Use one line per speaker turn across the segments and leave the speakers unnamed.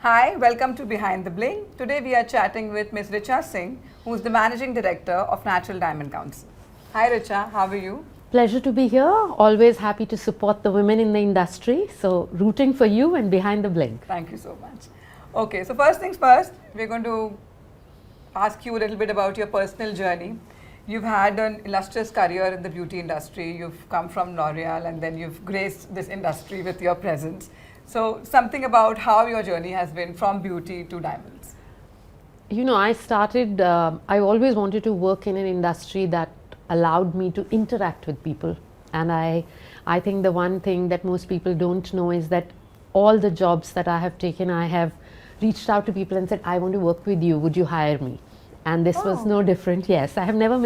Hi, welcome to Behind the Bling. Today we are chatting with Ms. Richa Singh, who is the Managing Director of Natural Diamond Council. Hi Richa, how are you?
Pleasure to be here. Always happy to support the women in the industry. So rooting for you and Behind the Bling.
Thank you so much. Okay, so first things first, we're going to ask you a little bit about your personal journey. You've had an illustrious career in the beauty industry. You've come from L'Oreal and then you've graced this industry with your presence. So something about how your journey has been from beauty to diamonds.
You know, I always wanted to work in an industry that allowed me to interact with people. And I think the one thing that most people don't know is that all the jobs that I have taken, I have reached out to people and said, I want to work with you, would you hire me? And this was no different. Yes, I have never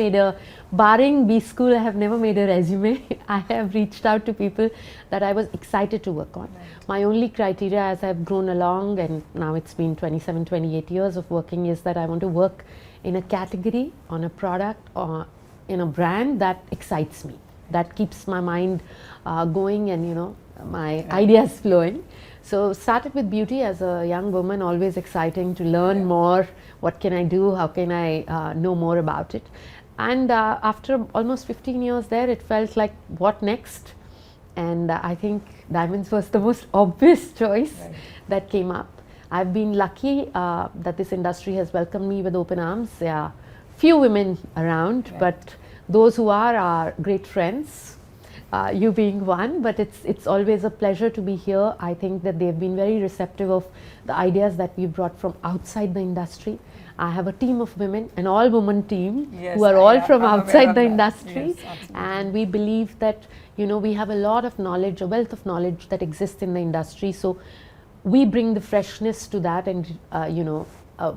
barring B school, I have never made a resume. I have reached out to people that I was excited to work on. Right. My only criteria as I've grown along, and now it's been 27, 28 years of working, is that I want to work in a category, on a product, or in a brand that excites me, that keeps my mind going and my ideas flowing. So started with beauty as a young woman, always exciting to learn more. What can I do? How can I know more about it? And after almost 15 years there, it felt like, what next? And I think diamonds was the most obvious choice that came up. I've been lucky that this industry has welcomed me with open arms. There are few women around, but those who are great friends. You being one, but it's always a pleasure to be here. I think that they've been very receptive of the ideas that we brought from outside the industry. I have a team of women, an all-woman team, who are all from outside the industry, and we believe that we have a lot of knowledge, a wealth of knowledge that exists in the industry. So we bring the freshness to that, and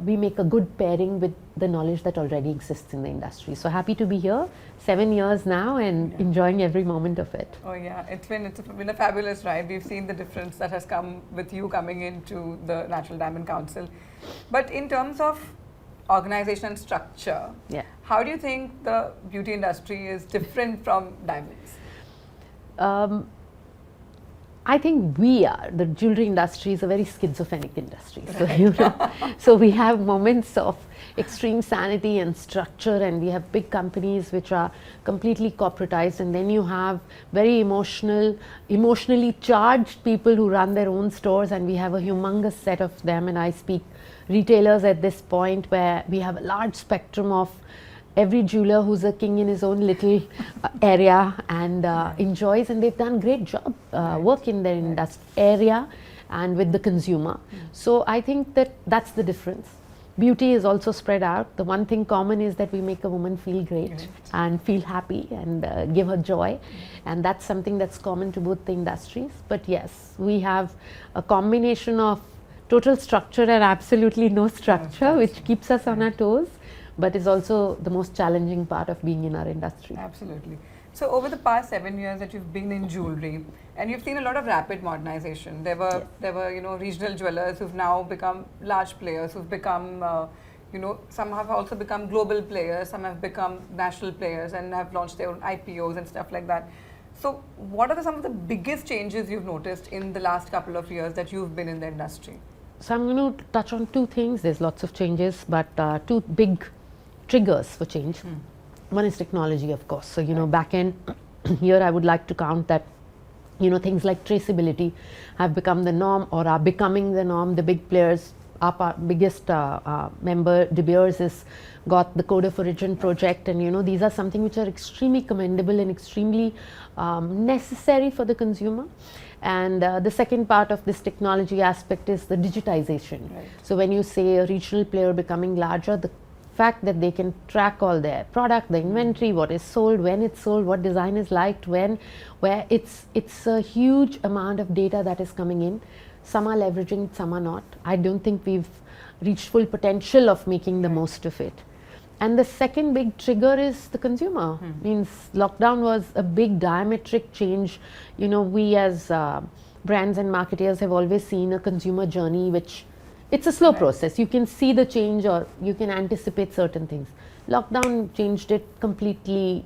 we make a good pairing with the knowledge that already exists in the industry. So happy to be here, 7 years now, and enjoying every moment of it.
Oh yeah, it's been a fabulous ride. We've seen the difference that has come with you coming into the Natural Diamond Council. But in terms of organization and structure, how do you think the beauty industry is different from diamonds?
I think the jewelry industry is a very schizophrenic industry. So, so we have moments of extreme sanity and structure, and we have big companies which are completely corporatized, and then you have very emotionally charged people who run their own stores, and we have a humongous set of them, and I speak retailers at this point where we have a large spectrum of every jeweler who's a king in his own little area and enjoys, and they've done great job work in their area and with the consumer. So I think that's the difference. Beauty is also spread out. The one thing common is that we make a woman feel great and feel happy and give her joy, and that's something that's common to both the industries. But yes, we have a combination of total structure and absolutely no structure, which keeps us on our toes, but is also the most challenging part of being in our industry.
Absolutely. So over the past 7 years that you've been in jewelry, and you've seen a lot of rapid modernization. There were regional jewelers who've now become large players, who've become some have also become global players, some have become national players and have launched their own IPOs and stuff like that. So what are some of the biggest changes you've noticed in the last couple of years that you've been in the industry?
So I'm going to touch on two things. There's lots of changes, but two big triggers for change. One is technology, of course. So back in here I would like to count that things like traceability have become the norm or are becoming the norm. The big players, our biggest member De Beers has got the Code of Origin project, and these are something which are extremely commendable and extremely necessary for the consumer. And the second part of this technology aspect is the digitization. So when you say a regional player becoming larger, the fact that they can track all their product, the inventory, what is sold, when it's sold, what design is liked, where it's a huge amount of data that is coming in. Some are leveraging it, some are not. I don't think we've reached full potential of making the most of it. And the second big trigger is the consumer. Means lockdown was a big diametric change. We as brands and marketers have always seen a consumer journey which it's a slow process. You can see the change or you can anticipate certain things. Lockdown changed it completely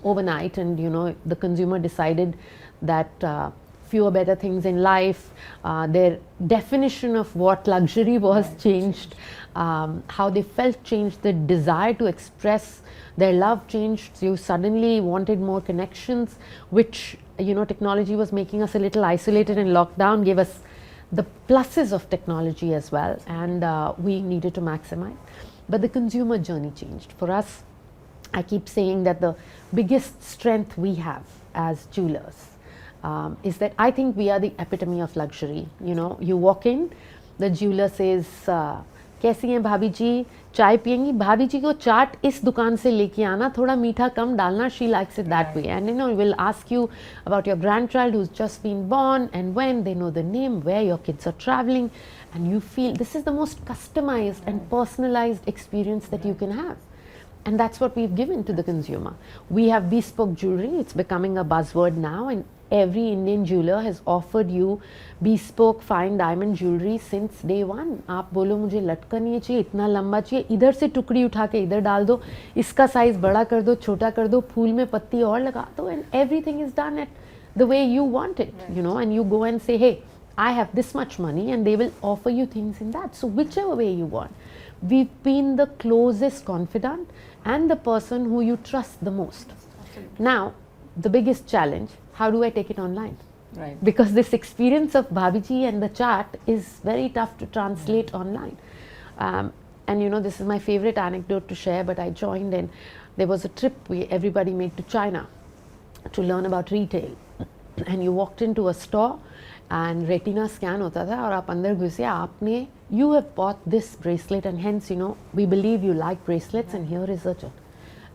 overnight, and the consumer decided that fewer better things in life. Their definition of what luxury was changed. How they felt changed. The desire to express their love changed. You suddenly wanted more connections, which technology was making us a little isolated in lockdown, gave us the pluses of technology as well, and we needed to maximize. But the consumer journey changed. For us, I keep saying that the biggest strength we have as jewelers is that I think we are the epitome of luxury. You walk in, the jeweler says, कैसी हैं भाभी जी, चाय पियेंगी, भाभी जी को चाट इस दुकान से लेके आना, थोड़ा मीठा कम डालना, she likes it that way. And will ask you about your grandchild who's just been born and when, they know the name, where your kids are traveling, and you feel this is the most customized and personalized experience that you can have. And that's what we've given to the consumer. We have bespoke jewelry, it's becoming a buzzword now, and every Indian jeweler has offered you bespoke fine diamond jewelry since day one. आप बोलो मुझे लटकन नहीं चाहिए, इतना लंबा चाहिए, इधर से टुकड़ी उठा के इधर डाल दो, इसका साइज बड़ा कर दो, छोटा कर दो, फूल में पत्ती और लगा दो, and everything is done at the way you want it, and you go and say, hey, I have this much money, and they will offer you things in that. So whichever way you want. We've been the closest confidant and the person who you trust the most. Now, the biggest challenge, how do I take it online?
Right.
Because this experience of Bhabiji and the chart is very tough to translate online. And this is my favorite anecdote to share, but I joined in. There was a trip everybody made to China to learn about retail. And you walked into a store and retina scan hota tha, aur aap andar ghuse, aapne, you have bought this bracelet, and hence, we believe you like bracelets, and here is a chart.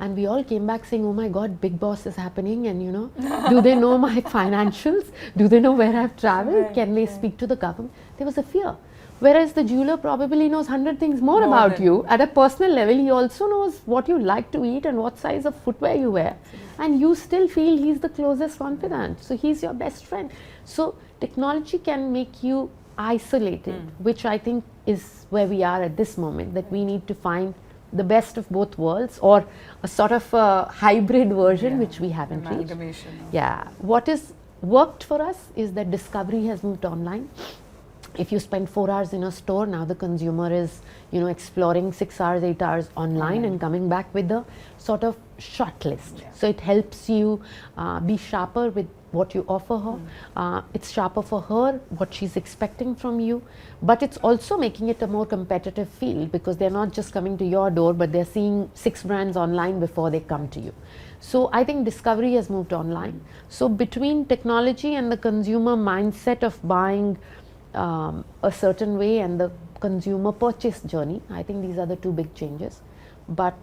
And we all came back saying, oh my God, big boss is happening, and do they know my financials? Do they know where I've traveled? Can they speak to the government? There was a fear. Whereas the jeweler probably knows 100 things more about you. At a personal level, he also knows what you like to eat and what size of footwear you wear. And you still feel he's the closest confidant. So he's your best friend. So technology can make you isolated, which I think is where we are at this moment, that we need to find the best of both worlds, or a sort of a hybrid version, which we haven't reached. Yeah. What is worked for us is that discovery has moved online. If you spend 4 hours in a store, now the consumer is, exploring 6 hours, 8 hours online and coming back with a sort of short list. Yeah. So it helps you be sharper with what you offer her. It's sharper for her, what she's expecting from you. But it's also making it a more competitive field, because they're not just coming to your door, but they're seeing 6 brands online before they come to you. So I think discovery has moved online. So between technology and the consumer mindset of buying a certain way and the consumer purchase journey, I think these are the two big changes. But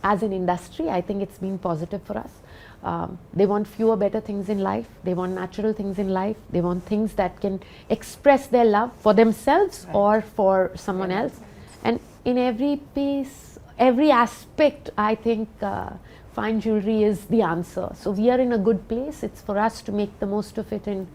as an industry, I think it's been positive for us. They want fewer better things in life. They want natural things in life. They want things that can express their love for themselves or for someone else. And in every piece, every aspect, I think fine jewelry is the answer. So we are in a good place. It's for us to make the most of it and,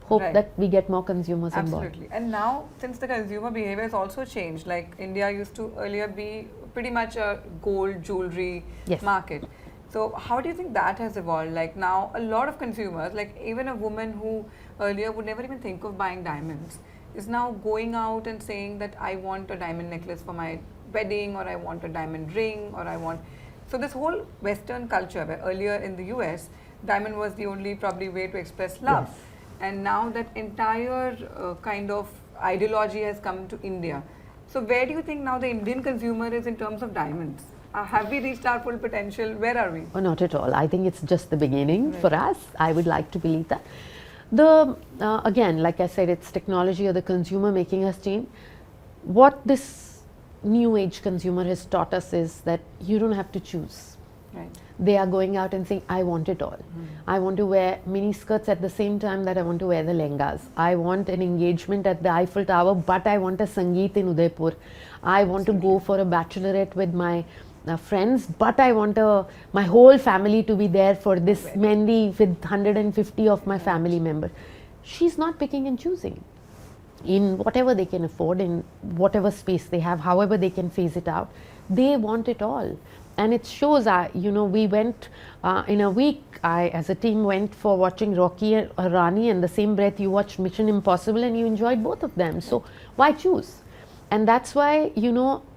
hope that we get more consumers on board.
Absolutely. And now, since the consumer behavior has also changed, like India used to earlier be pretty much a gold jewelry market. So how do you think that has evolved? Like now, a lot of consumers, like even a woman who earlier would never even think of buying diamonds, is now going out and saying that I want a diamond necklace for my wedding, or I want a diamond ring, or I want... So this whole Western culture, where earlier in the US, diamond was the only probably way to express love. Yes. And now that entire kind of ideology has come to India. So where do you think now the Indian consumer is in terms of diamonds? Have we reached our full potential? Where are we?
Oh, not at all. I think it's just the beginning for us. I would like to believe that. The again, like I said, it's technology or the consumer making us change. What this new age consumer has taught us is that you don't have to choose.
Right.
They are going out and saying, I want it all. I want to wear mini skirts at the same time that I want to wear the lehengas. I want an engagement at the Eiffel Tower, but I want a Sangeet in Udaipur. I want to go for a bachelorette with my friends, but I want my whole family to be there for this Mendi with 150 of my family members. She's not picking and choosing. In whatever they can afford, in whatever space they have, however they can phase it out, they want it all. and it shows. We went in a week. I, as a team, went for watching Rocky and Rani, and the same breath you watched Mission Impossible, and you enjoyed both of them. So why choose? And that's why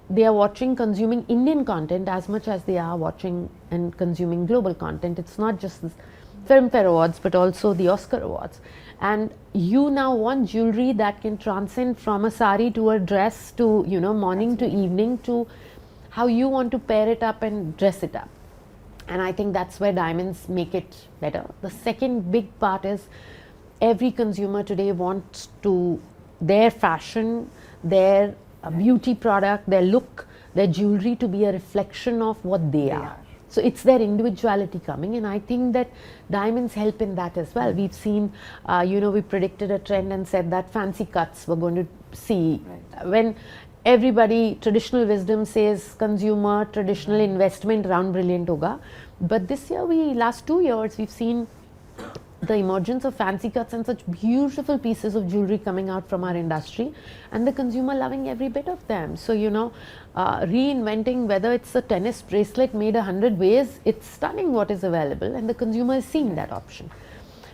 they are watching, consuming Indian content as much as they are watching and consuming global content. It's not just the Filmfare Awards, but also the Oscar Awards. And you now want jewelry that can transcend from a sari to a dress to morning to evening to how you want to pair it up and dress it up. And I think that's where diamonds make it better. The second big part is every consumer today wants their fashion, their beauty product, their look, their jewelry to be a reflection of what they are. So it's their individuality coming, and I think that diamonds help in that as well. We've seen, we predicted a trend and said that fancy cuts we're going to see. When everybody, traditional wisdom says consumer, traditional investment round brilliant hoga. But this year, last 2 years, we've seen the emergence of fancy cuts and such beautiful pieces of jewelry coming out from our industry, and the consumer loving every bit of them. So, reinventing, whether it's a tennis bracelet made 100 ways, it's stunning what is available, and the consumer is seeing that option.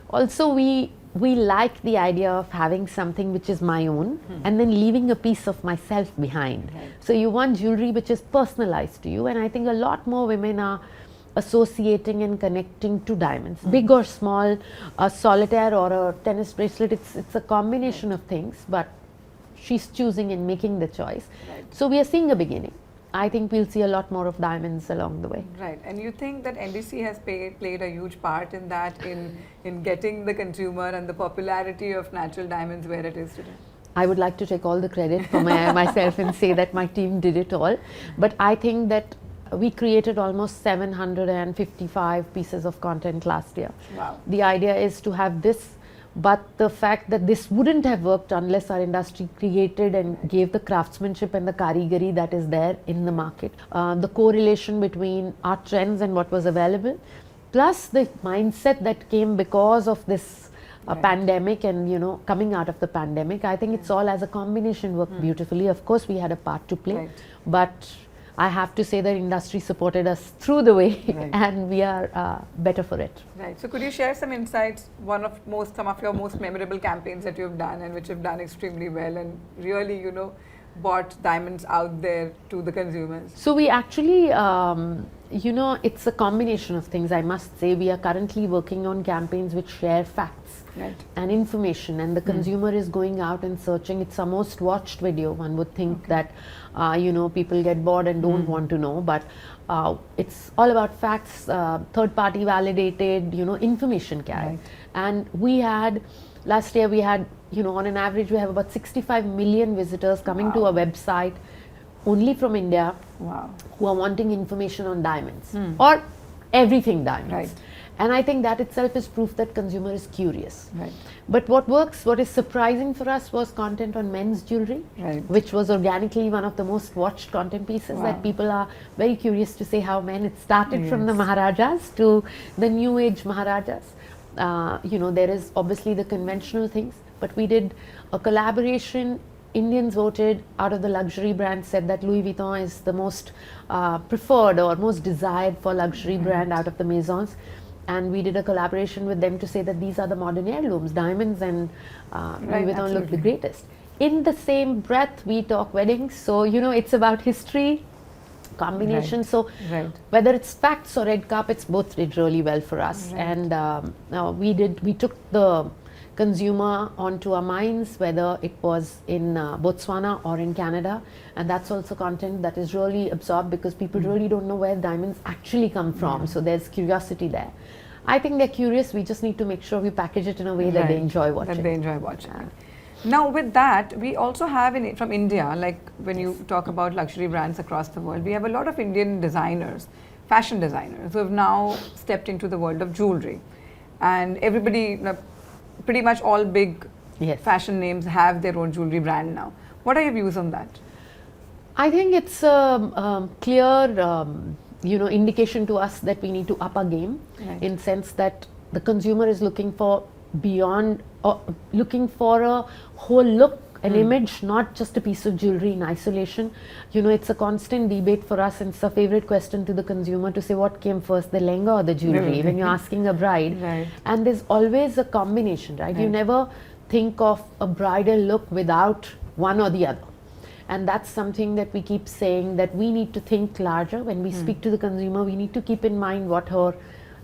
Also, we like the idea of having something which is my own and then leaving a piece of myself behind. So you want jewelry which is personalized to you, and I think a lot more women are associating and connecting to diamonds, big or small, a solitaire or a tennis bracelet. It's a combination of things, but she's choosing and making the choice. So we are seeing a beginning. I think we'll see a lot more of diamonds along the way.
Right. And you think that NDC has played a huge part in that, in getting the consumer and the popularity of natural diamonds where it is today?
I would like to take all the credit for myself and say that my team did it all. But I think that we created almost 755 pieces of content last year.
Wow.
The idea is to have this, but the fact that this wouldn't have worked unless our industry created and gave the craftsmanship and the karigari that is there in the market. The correlation between our trends and what was available, plus the mindset that came because of this pandemic and coming out of the pandemic. I think it's all as a combination worked beautifully. Of course, we had a part to play, but I have to say that industry supported us through the way, and we are better for it.
Right. So could you share some insights, some of your most memorable campaigns that you've done and which have done extremely well and really, brought diamonds out there to the consumers?
So we actually, it's a combination of things. I must say we are currently working on campaigns which share facts and information, and the consumer is going out and searching. It's a most watched video. One would think that people get bored and don't want to know, but it's all about facts, third party validated, information carried. And last year we had, on an average we have about 65 million visitors coming to our website only from India who are wanting information on diamonds or everything diamonds. And I think that itself is proof that consumer is curious. But what is surprising for us was content on men's jewelry, which was organically one of the most watched content pieces that people are very curious to say how it started from the Maharajas to the new age Maharajas. There is obviously the conventional things, but we did a collaboration. Indians voted out of the luxury brands, said that Louis Vuitton is the most preferred or most desired for luxury brand out of the maisons. And we did a collaboration with them to say that these are the modern heirlooms, diamonds and Louis Vuitton look the greatest. In the same breath, we talk weddings. So, it's about history, combination. So whether it's facts or red carpets, both did really well for us. And we took the consumer onto our minds, whether it was in Botswana or in Canada, and that's also content that is really absorbed because people really don't know where diamonds actually come from. So there's curiosity there. I think they're curious. We just need to make sure we package it in a way that they enjoy watching.
Now with that, we also have from India, like when you talk about luxury brands across the world, we have a lot of Indian designers, fashion designers, who have now stepped into the world of jewelry. And everybody, pretty much all big fashion names have their own jewelry brand now. What are your views on that?
I think it's a clear indication to us that we need to up our game in sense that the consumer is looking for beyond or looking for a whole look an image, not just a piece of jewelry in isolation. It's a constant debate for us, and it's a favorite question to the consumer to say what came first, the lehenga or the jewelry, when you're asking a bride.
Right.
And there's always a combination, right? You never think of a bridal look without one or the other. And that's something that we keep saying, that we need to think larger. When we speak to the consumer, we need to keep in mind what her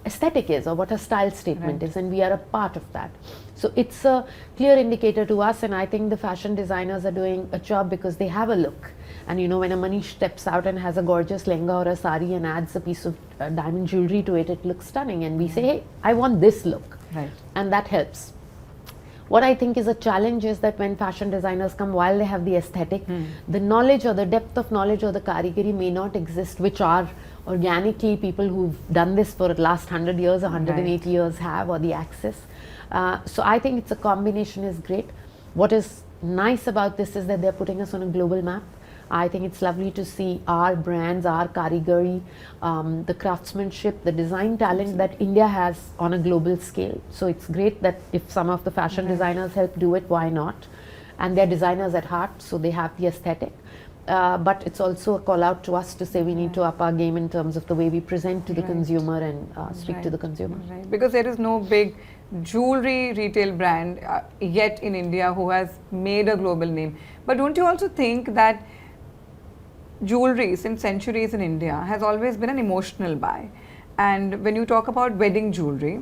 aesthetic is or what her style statement is, and we are a part of that. So it's a clear indicator to us, and I think the fashion designers are doing a job because they have a look. And when a Manish steps out and has a gorgeous lehenga or a sari and adds a piece of diamond jewelry to it, it looks stunning, and we say, hey, I want this look.
Right.
And that helps. What I think is a challenge is that when fashion designers come, while they have the aesthetic, the knowledge or the depth of knowledge or the karigari may not exist, which are organically people who've done this for the last 100 years or 180 years have, or the access. So I think it's a combination is great. What is nice about this is that they're putting us on a global map. I think it's lovely to see our brands, our karigari, the craftsmanship, the design talent that India has on a global scale. So it's great that if some of the fashion designers help do it, why not? And they're designers at heart, so they have the aesthetic. But it's also a call out to us to say we need to up our game in terms of the way we present to the consumer and speak to the consumer.
Right. Because there is no big jewelry retail brand yet in India who has made a global name. But don't you also think that jewelry since centuries in India has always been an emotional buy? And when you talk about wedding jewelry,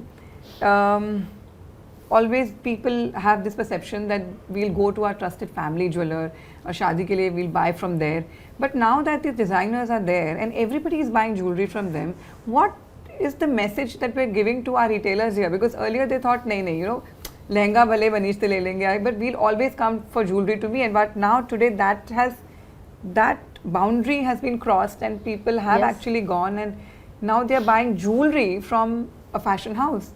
always people have this perception that we'll go to our trusted family jeweler or shadi ke liye we'll buy from there. But now that the designers are there and everybody is buying jewelry from them, what is the message that we're giving to our retailers here? Because earlier they thought, nahi, lehenga bhale Manish se le lenge, but we'll always come for jewelry to me. And but now today that boundary has been crossed and people have actually gone and now they're buying jewelry from a fashion house.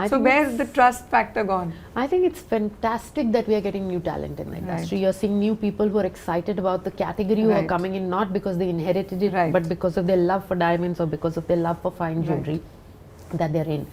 So where's the trust factor gone?
I think it's fantastic that we are getting new talent in the industry. You're seeing new people who are excited about the category who are coming in not because they inherited it but because of their love for diamonds or because of their love for fine jewelry that they're in.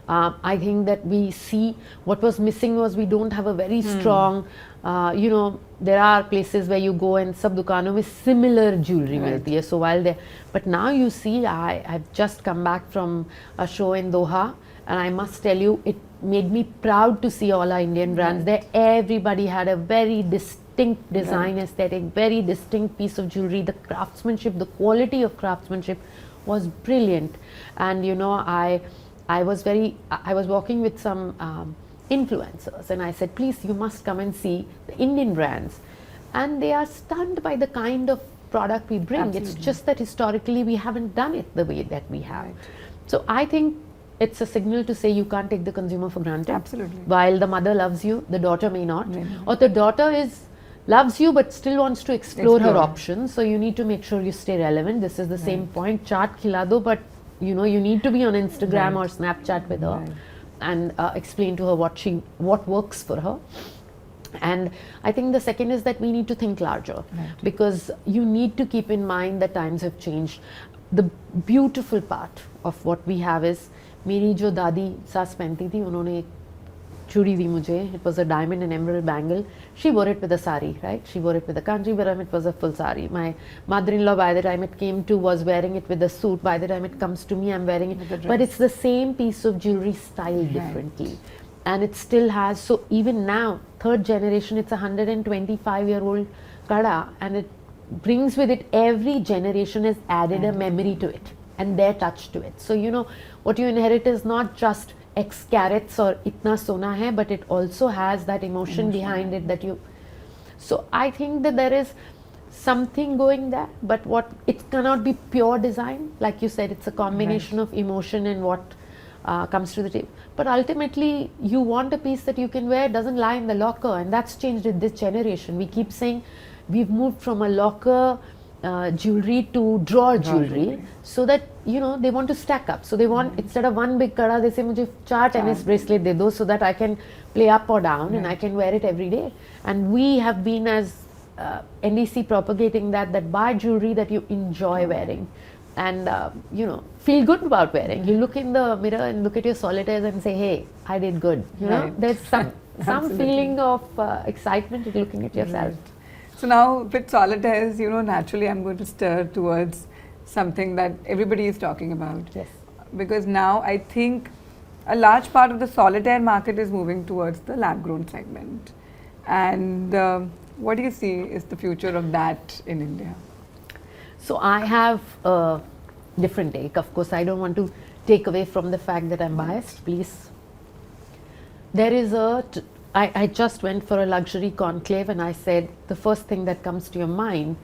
I think that we see what was missing was we don't have a very strong, there are places where you go and sab dukanon mein similar jewelry milti hai. So while they, but now you see, I've just come back from a show in Doha, and I must tell you, it made me proud to see all our Indian brands there. Everybody had a very distinct design aesthetic, very distinct piece of jewelry. The craftsmanship, the quality of craftsmanship was brilliant. And I was walking with some influencers and I said, please, you must come and see the Indian brands. And they are stunned by the kind of product we bring. Absolutely. It's just that historically we haven't done it the way that we have. So I think it's a signal to say you can't take the consumer for granted.
Absolutely.
While the mother loves you, the daughter may not. Or the daughter loves you but still wants to explore her options. So you need to make sure you stay relevant. This is the same point. Chaat khila do, but you need to be on Instagram or Snapchat with her and explain to her what works for her. And I think the second is that we need to think larger because you need to keep in mind that times have changed. The beautiful part of what we have is मेरी जो दादी सास पहनती थी, उन्होंने एक चूड़ी दी मुझे. It was a diamond and emerald bangle. She wore it with a sari, right? She wore it with a kanjivaram. It was a full sari. My mother-in-law, by the time it came to, was wearing it with a suit. By the time it comes to me, I'm wearing it. But it's the same piece of jewelry styled differently. And it still has, so even now, third generation, it's a 125-year-old kada, and it brings with it, every generation has added a memory to it and their touch to it. So, what you inherit is not just X carats or itna sona hai, but it also has that emotion behind it that you. So I think that there is something going there, but it cannot be pure design. Like you said, it's a combination of emotion and what comes to the table. But ultimately, you want a piece that you can wear, doesn't lie in the locker, and that's changed in this generation. We keep saying we've moved from a locker jewelry to drawer jewelry, so that they want to stack up. So they want, instead of one big kada, they say mujhe 4 tennis bracelet de do, so that I can play up or down and I can wear it every day. And we have been as NDC propagating that buy jewelry that you enjoy wearing and feel good about wearing. You look in the mirror and look at your solitaires and say, hey, I did good. There's some
Absolutely.
feeling of excitement at looking at yourself.
Right. So now with solitaires, naturally I'm going to stir towards something that everybody is talking about.
Yes.
Because now I think a large part of the solitaire market is moving towards the lab grown segment. And what do you see is the future of that in India?
So I have a different take. Of course, I don't want to take away from the fact that I'm biased, please. There is I just went for a luxury conclave and I said the first thing that comes to your mind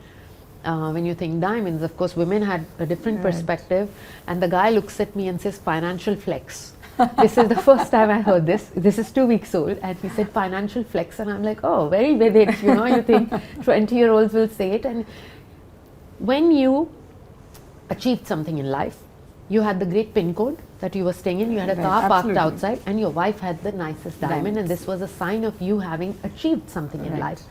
when you think diamonds, of course, women had a different
Right.
perspective, and the guy looks at me and says financial flex. This is the first time I heard this. This is 2 weeks old, and he said financial flex, and I'm like, oh, very Vedic, you think 20-year-olds will say it. And when you achieved something in life, you had the great pin code that you were staying in, you had a
Right,
car parked
absolutely.
outside, and your wife had the nicest diamond, and
Diamonds.
this was a sign of you having achieved something in
Right.
life.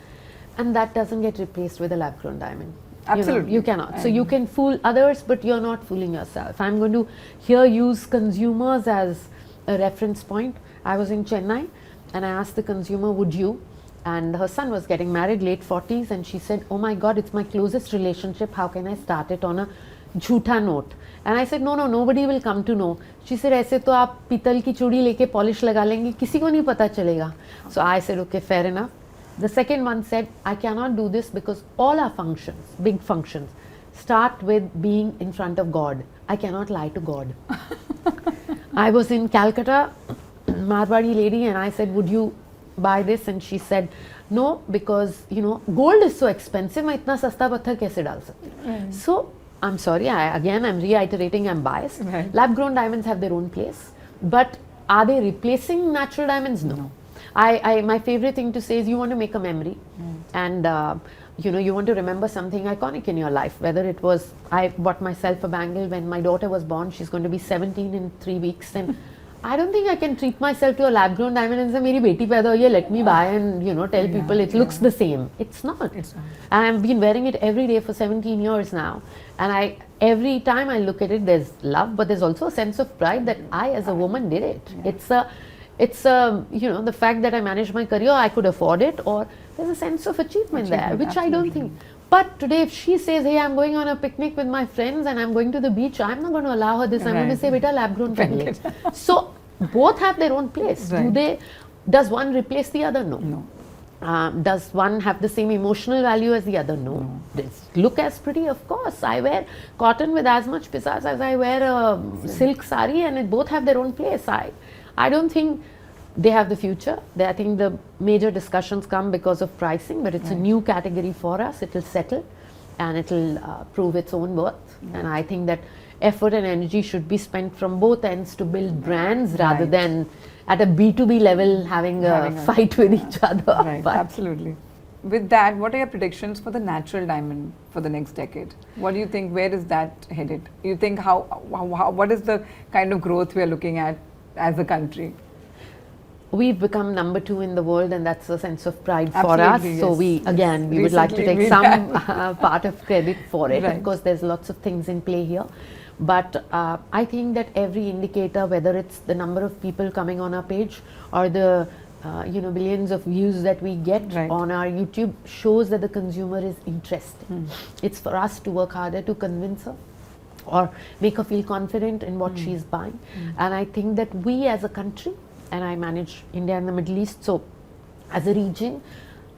And that doesn't get replaced with a lab grown diamond.
Absolutely.
You cannot. So you can fool others, but you're not fooling yourself. I'm going to here use consumers as a reference point. I was in Chennai and I asked the consumer, would you? And her son was getting married, late 40s, and she said, oh my God, it's my closest relationship. How can I start it on a jhoota note? And I said, no, nobody will come to know. She said, ऐसे तो आप पीतल की चूड़ी लेके polish लगा लेंगे, किसी को नहीं पता चलेगा. So I said, okay, fair enough. The second one said, I cannot do this because all our functions, big functions, start with being in front of God. I cannot lie to God. I was in Calcutta, Marwari lady, and I said, would you buy this? And she said, no, because, gold is so expensive, मैं इतना सस्ता पत्थर कैसे डाल सकती? So, I'm sorry, I'm reiterating, I'm biased.
Right.
Lab grown diamonds have their own place, but are they replacing natural diamonds? No. My favorite thing to say is you want to make a memory, and you want to remember something iconic in your life. Whether it was, I bought myself a bangle when my daughter was born. She's going to be 17 in 3 weeks, and I don't think I can treat myself to a lab grown diamond and say, "Meri beti paida hui hai, let me buy," and tell people it looks the same. It's not.
It's not.
And I've been wearing it every day for 17 years now, and every time I look at it, there's love, but there's also a sense of pride that I, as a woman, did it.
Yeah.
It's the fact that I managed my career, I could afford it, or there's a sense of achievement there, which I don't think. But today, if she says, hey, I'm going on a picnic with my friends and I'm going to the beach, I'm not going to allow her this. I'm going to say, beta, lab grown family. So both have their own place.
Right.
Does one replace the other? No.
No.
Does one have the same emotional value as the other? No. Does look as pretty? Of course. I wear cotton with as much pisas as I wear a silk sari, and both have their own place. I don't think they have the future. I think the major discussions come because of pricing, but it's a new category for us. It will settle and it will prove its own worth. And I think that effort and energy should be spent from both ends to build brands rather than at a B2B level having a fight with each other.
Right, absolutely. With that, what are your predictions for the natural diamond for the next decade? What do you think? Where is that headed? You think what is the kind of growth we are looking at as a country?
We've become number 2 in the world, and that's a sense of pride for
Absolutely,
us. So
yes.
we would like to take some part of credit for it.
Right.
Of course, there's lots of things in play here. But I think that every indicator, whether it's the number of people coming on our page or the billions of views that we get on our YouTube, shows that the consumer is interested. It's for us to work harder to convince her or make her feel confident in what she's buying. And I think that we as a country, and I manage India and the Middle East, so as a region,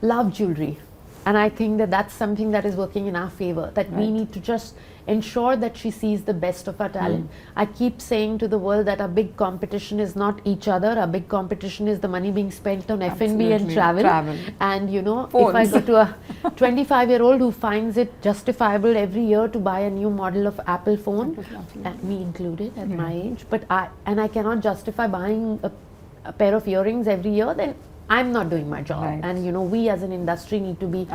love jewelry. And I think that that's something that is working in our favor, that we need to just ensure that she sees the best of our talent. I keep saying to the world that our big competition is not each other, our big competition is the money being spent on F&B and travel. And if I go to a 25-year-old who finds it justifiable every year to buy a new model of Apple phone, me included at my age, but I cannot justify buying a pair of earrings every year, then I'm not doing my job. And we as an industry need to be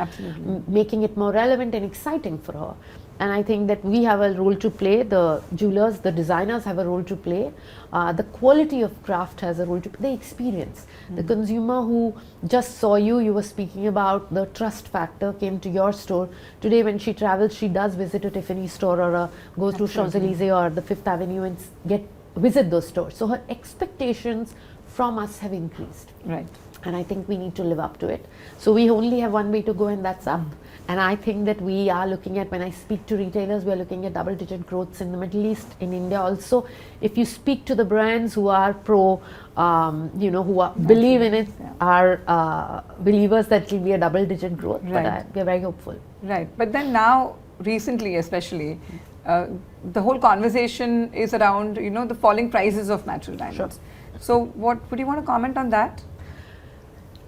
making it more relevant and exciting for her. And I think that we have a role to play. The jewelers, the designers have a role to play. The quality of craft has a role to play. The experience. The consumer who just saw you were speaking about the trust factor, came to your store. Today when she travels, she does visit a Tiffany store or go through Champs-Élysées or the Fifth Avenue and get visit those stores. So her expectations from us have increased.
Right.
And I think we need to live up to it. So we only have one way to go, and that's up. And I think that we are looking at, when I speak to retailers, we are looking at double-digit growths in the Middle East, in India also. If you speak to the brands who are pro, who are, believe in it, are believers that it will be a double-digit growth.
Right.
But we are very hopeful.
Right. But then now, recently especially, the whole conversation is around, the falling prices of natural diamonds.
Sure.
So what would you want to comment on that?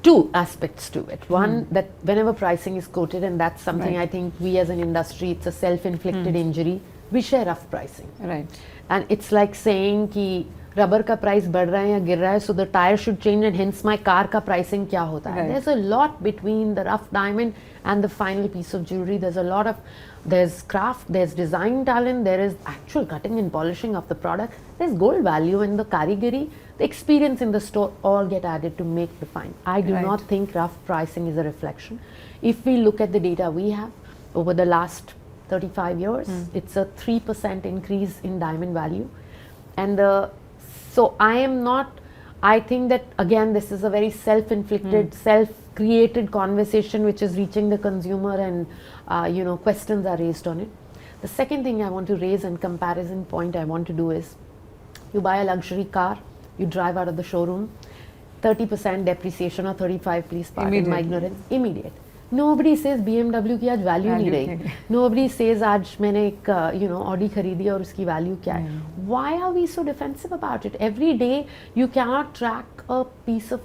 Two aspects to it. One, that whenever pricing is quoted, and that's something I think we as an industry, it's a self-inflicted injury, we share rough pricing.
Right.
And it's like saying कि rubber का price बढ़ रहा है या गिर रहा है, so the tire should change, and hence my car का pricing क्या होता है.
Right.
There's a lot between the rough diamond and the final piece of jewelry. There's craft, there's design talent, there is actual cutting and polishing of the product, there's gold value in the karigari, the experience in the store, all get added to make the find. I do not think rough pricing is a reflection. If we look at the data we have over the last 35 years, it's a 3% increase in diamond value. And so I think that again, this is a very self-inflicted, self-created conversation which is reaching the consumer, and questions are raised on it. The second thing I want to raise, and comparison point I want to do, is you buy a luxury car, you drive out of the showroom, 30% depreciation or 35, please pardon my ignorance, immediate. Nobody says BMW की आज value नहीं रही. Nobody says आज मैंने एक Audi खरीदी और उसकी value क्या है. Why are we so defensive about it? Every day you cannot track a piece of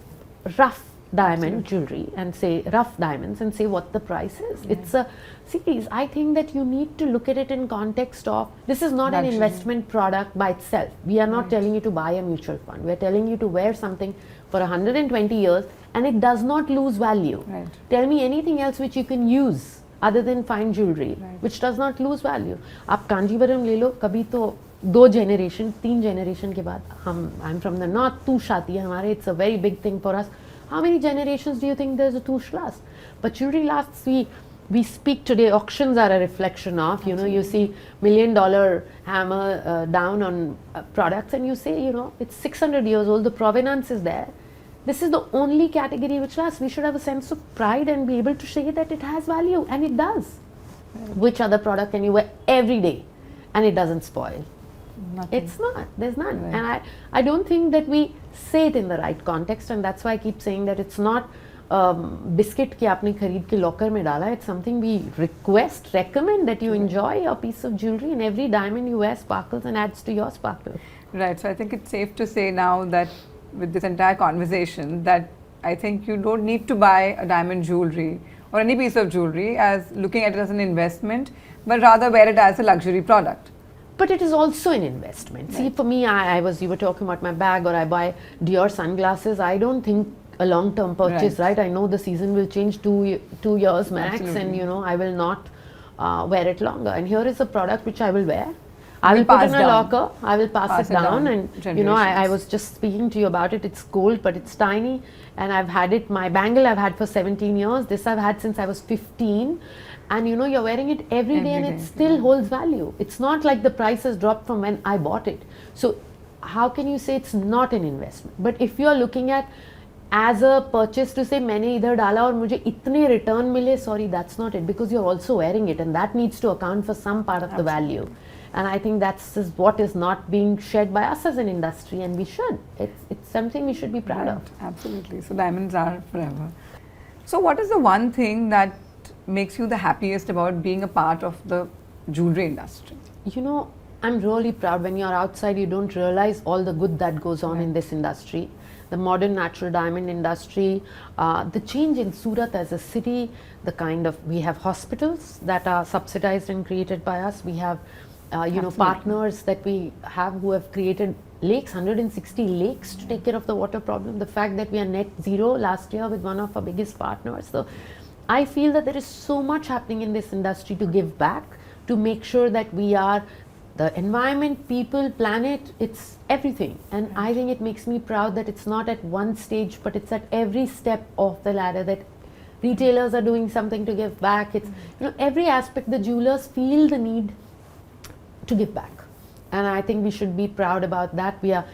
rough diamond jewelry and say rough diamonds and say what the price is. It's a series. I think that you need to look at it in context of, this is not an investment product by itself. We are not telling you to buy a mutual fund. We are telling you to wear something for 120 years and it does not lose value.
Right.
Tell me anything else which you can use other than fine jewelry, which does not lose value. आप कांजीवरम ले लो, कभी तो 2 generation, 3 generation के बाद I'm from the north, तूश आती है हमारे, it's a very big thing for us. How many generations do you think there's a toosh last? But jewelry lasts. We speak today, auctions are a reflection of, you see $1 million hammer down on products and you say, it's 600 years old, the provenance is there. This is the only category which lasts. We should have a sense of pride and be able to say that it has value, and it does. Which other product can you wear every day and it doesn't spoil?
Nothing.
It's not. There's none. And I don't think that we say it in the right context, and that's why I keep saying that it's not biscuit ki aapne khareed ke locker mein dala. It's something we recommend that you enjoy a piece of jewelry, and every diamond you wear sparkles and adds to your sparkle.
Right. So I think it's safe to say now that with this entire conversation that I think you don't need to buy a diamond jewelry or any piece of jewelry as looking at it as an investment, but rather wear it as a luxury product.
But it is also an investment. Right. See, for me, you were talking about my bag, or I buy Dior sunglasses. I don't think a long-term purchase, right? I know the season will change 2 years max. Absolutely. And I will not wear it longer. And here is a product which I will wear. I will put in a locker, I will pass it down, and I was just speaking to you about it. It's gold, but it's tiny, and I've had it, my bangle I've had for 17 years, this I've had since I was 15, and you're wearing it every day and it still holds value. It's not like the price has dropped from when I bought it. So how can you say it's not an investment? But if you're looking at as a purchase to say मैंने इधर डाला और मुझे इतने return मिले, sorry, that's not it, because you're also wearing it, and that needs to account for some part of the value. And I think that's what is not being shared by us as an industry, and we should. It's something we should be proud of.
Absolutely. So diamonds are forever. So what is the one thing that makes you the happiest about being a part of the jewelry industry?
I'm really proud. When you're outside, you don't realize all the good that goes on in this industry. The modern natural diamond industry, the change in Surat as a city, we have hospitals that are subsidized and created by us. We have partners that we have who have created lakes, 160 lakes to take care of the water problem. The fact that we are net zero last year with one of our biggest partners. So I feel that there is so much happening in this industry to give back, to make sure that we are the environment, people, planet, it's everything. And I think it makes me proud that it's not at one stage, but it's at every step of the ladder, that retailers are doing something to give back. It's, every aspect, the jewelers feel the need to give back. And I think we should be proud about that. We are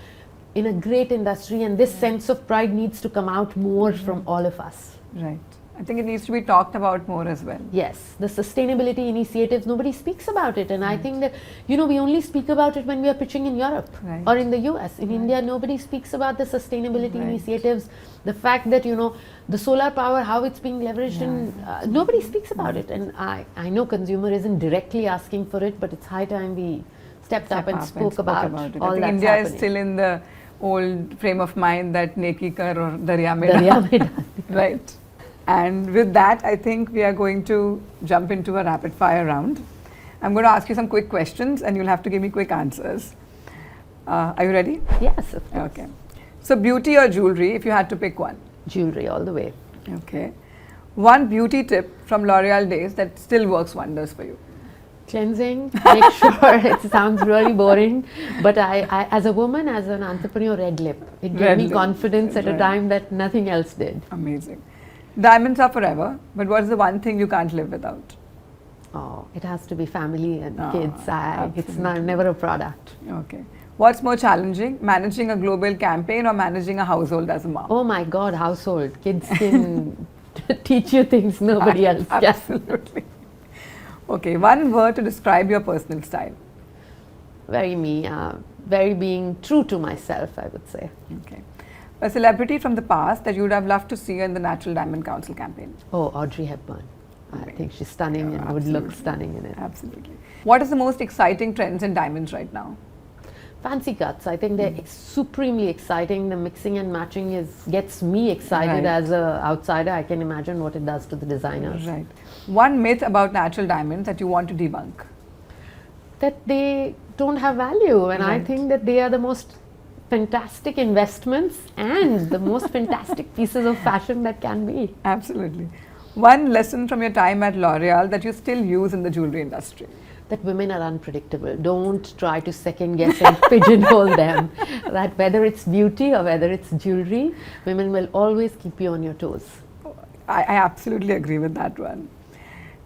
in a great industry, and this sense of pride needs to come out more from all of us.
Right. I think it needs to be talked about more as well.
Yes, the sustainability initiatives, nobody speaks about it. And I think that, we only speak about it when we are pitching in Europe or in the US. In India, nobody speaks about the sustainability initiatives, the fact that, the solar power, how it's being leveraged, and nobody speaks about it. And I know consumer isn't directly asking for it, but it's high time we stepped up and spoke about it.
I think India is still in the old frame of mind that neki kar or darya mein
Darya
right. And with that, I think we are going to jump into a rapid fire round. I'm going to ask you some quick questions and you'll have to give me quick answers. Are you ready?
Yes, of course.
Okay. So beauty or jewelry, if you had to pick one?
Jewelry all the way.
Okay. One beauty tip from L'Oreal days that still works wonders for you?
Cleansing, make sure, it sounds really boring, but I as a woman, as an entrepreneur, red lip. It gave me confidence at a time that nothing else did.
Amazing. Diamonds are forever, but what is the one thing you can't live without?
Oh, it has to be family and kids. It's never a product.
Okay. What's more challenging, managing a global campaign or managing a household as a mom?
Oh my God, household. Kids can teach you things nobody else can.
Absolutely. Okay, one word to describe your personal style.
Very me, very being true to myself, I would say.
Okay. A celebrity from the past that you would have loved to see in the Natural Diamond Council campaign?
Oh, Audrey Hepburn. I think she's stunning and would look stunning in it.
Absolutely. What is the most exciting trends in diamonds right now?
Fancy cuts. I think they're supremely exciting. The mixing and matching gets me excited as an outsider. I can imagine what it does to the designers.
Right. One myth about natural diamonds that you want to debunk?
That they don't have value, and I think that they are the most fantastic investments and the most fantastic pieces of fashion that can be.
Absolutely. One lesson from your time at L'Oreal that you still use in the jewelry industry?
That women are unpredictable. Don't try to second guess and pigeonhole them. That whether it's beauty or whether it's jewelry, women will always keep you on your toes.
I absolutely agree with that one.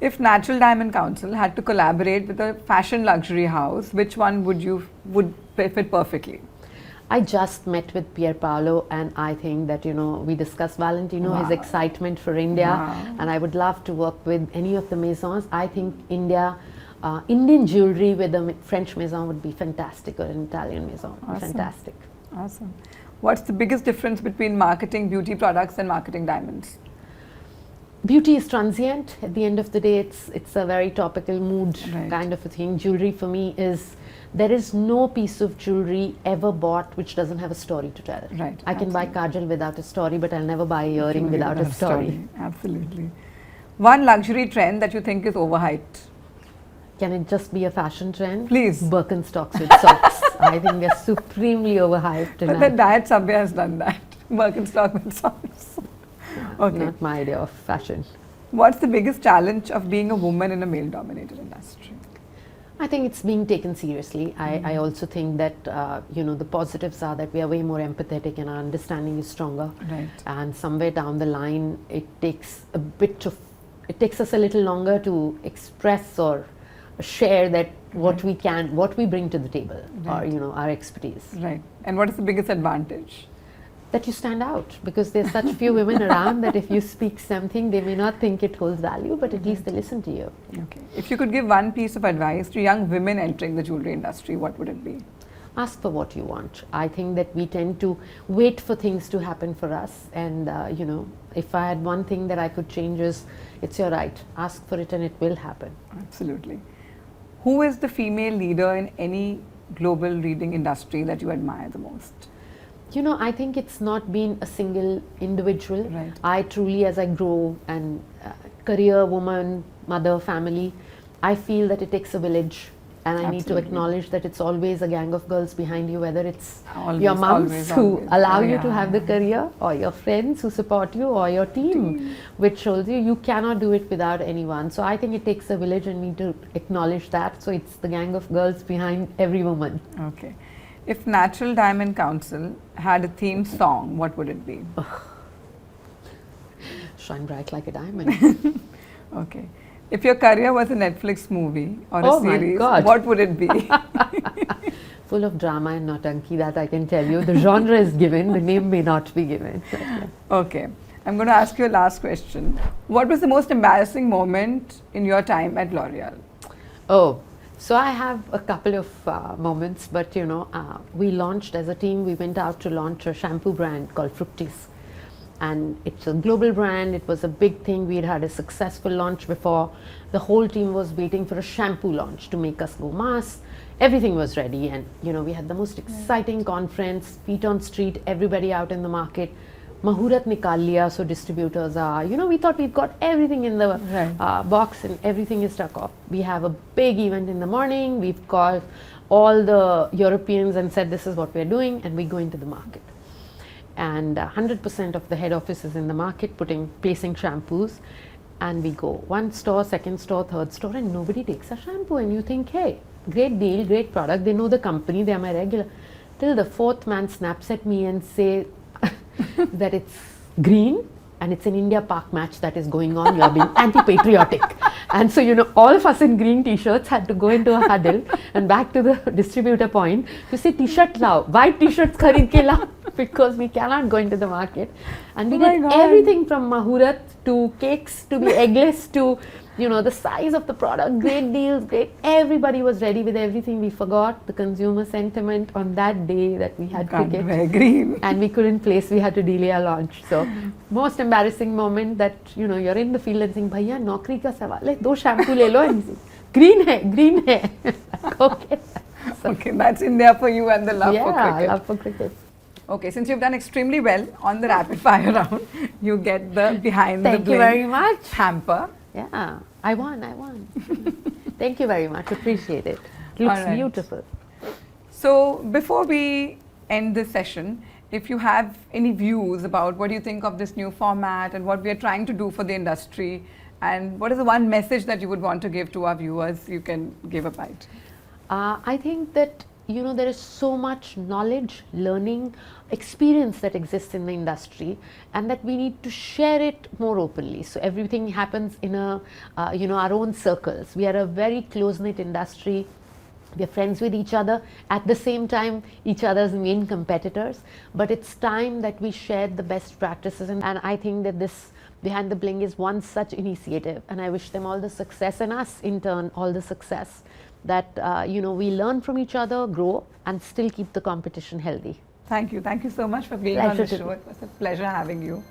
If Natural Diamond Council had to collaborate with a fashion luxury house, which one would fit perfectly?
I just met with Pier Paolo, and I think that, we discussed Valentino, his excitement for India, and I would love to work with any of the maisons. I think Indian jewelry with a French maison would be fantastic, or an Italian maison.
Awesome.
Fantastic.
Awesome. What's the biggest difference between marketing beauty products and marketing diamonds?
Beauty is transient. At the end of the day, it's a very topical mood kind of a thing. Jewelry for me there is no piece of jewelry ever bought which doesn't have a story to tell.
Right.
I can buy kajal without a story, but I'll never buy a earring without a story.
Absolutely. One luxury trend that you think is overhyped?
Can it just be a fashion trend?
Please.
Birkenstocks with socks. I think they're supremely overhyped.
But the Diet Subway has done that. Birkenstock with socks. Okay.
Not my idea of fashion.
What's the biggest challenge of being a woman in a male-dominated industry?
I think it's being taken seriously. I also think that the positives are that we are way more empathetic and our understanding is stronger.
Right.
And somewhere down the line, it takes us a little longer to express or share that what we bring to the table, or our expertise.
Right. And what is the biggest advantage?
That you stand out, because there's such few women around that if you speak something, they may not think it holds value, but at least they listen to you.
Okay. If you could give one piece of advice to young women entering the jewelry industry, what would it be?
Ask for what you want. I think that we tend to wait for things to happen for us, and if I had one thing that I could change is, it's your right. Ask for it and it will happen.
Absolutely. Who is the female leader in any global reading industry that you admire the most?
I think it's not been a single individual.
Right.
I truly, as I grow and career, woman, mother, family, I feel that it takes a village, and I need to acknowledge that it's always a gang of girls behind you, whether it's your moms who allow you to have the career, or your friends who support you, or your team which shows you cannot do it without anyone. So I think it takes a village, and we need to acknowledge that. So it's the gang of girls behind every woman.
Okay. If Natural Diamond Council had a theme song, what would it be?
Shine bright like a diamond.
Okay. If your career was a Netflix movie or a series, what would it be?
full of drama and nautanki, that I can tell you. The genre is given, the name may not be given.
Okay. I'm going to ask you a last question. What was the most embarrassing moment in your time at L'Oreal?
Oh, so I have a couple of moments, but we launched as a team, we went out to launch a shampoo brand called Fructis. And it's a global brand, it was a big thing, we had a successful launch before. The whole team was waiting for a shampoo launch to make us go mass. Everything was ready, and we had the most exciting conference, feet on street, everybody out in the market. Mahurat nikal liya, so distributors are, we thought we've got everything in the box and everything is stuck off. We have a big event in the morning, we've called all the Europeans and said this is what we're doing, and we go into the market. And 100% of the head office is in the market placing shampoos, and we go one store, second store, third store, and nobody takes a shampoo, and you think, hey, great deal, great product, they know the company, they are my regular. Till the fourth man snaps at me and say that it's green and it's an India-Pak match that is going on, you are being anti-patriotic. And so, all of us in green t-shirts had to go into a huddle and back to the distributor point to say, t-shirt lao, white t-shirts kharid ke lao, because we cannot go into the market. And we did everything from Mahurat to cakes to be eggless to, the size of the product, great deals, great. Everybody was ready with everything. We forgot the consumer sentiment on that day that we had cricket.
Green.
And we couldn't place, we had to delay our launch. So, most embarrassing moment that, you're in the field and saying, Bhaiya, naukri ka sawal hai, do shampoo le lo, and green hai. Okay. So,
okay, that's India for you and the love for cricket.
Yeah, love for cricket.
Okay, since you've done extremely well on the rapid fire round, you get the behind the
Thank
Bling
you very much.
hamper.
Yeah, I won. Thank you very much, appreciate it. Looks beautiful.
So, before we end this session, if you have any views about what you think of this new format and what we are trying to do for the industry, and what is the one message that you would want to give to our viewers, you can give a bite.
I think that there is so much knowledge, learning, experience that exists in the industry, and that we need to share it more openly. So everything happens in our own circles. We are a very close-knit industry. We are friends with each other, at the same time each other's main competitors, but it's time that we share the best practices, and I think that this Behind the Bling is one such initiative, and I wish them all the success, and us in turn all the success, that we learn from each other, grow, and still keep the competition healthy.
Thank you so much for being on the show. It was a pleasure having you.